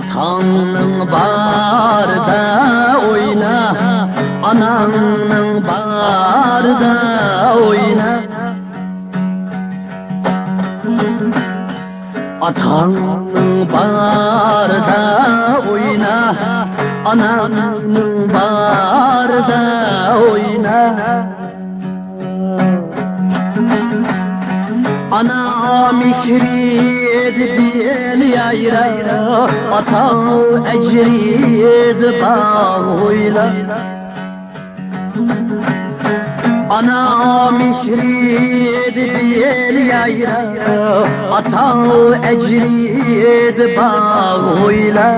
Atanın barda oyna, ananın barda oyna. Atanın barda oyna, ananın barda oyna. Ana mihrid diyel yayra, ata ecrid bağıyla. Ana mihrid diyel yayra, ata ecrid bağıyla.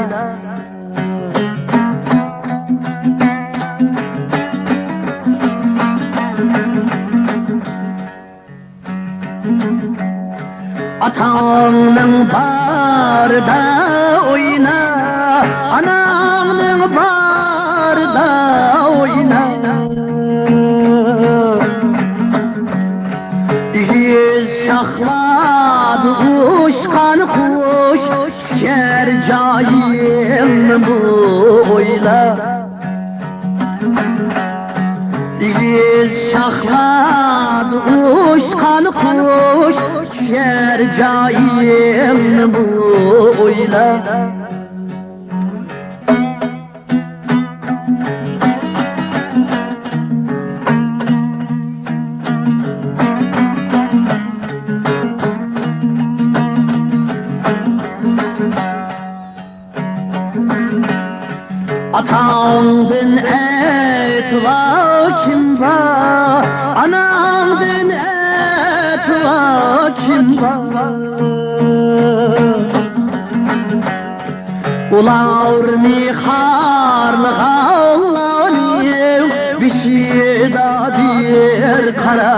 Atanın barda oyna, ananın barda oyna. Yüz şahladı uçkan kuş, sercayım boyla. Yüz şahladı uçkan kuş, sercayım boyla. Atanın et var kim var, ananın et var kim var. Ular niharlığa Allah'ın bir şey da bir kara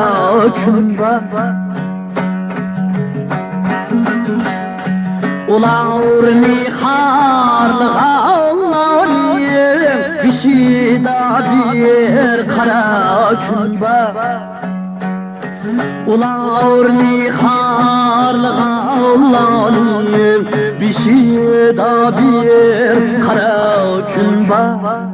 gün var. Ular niharlığa bir şey da bir kara gün var. Ular niharlığa Allah'ın bir şey da bir kara gün var.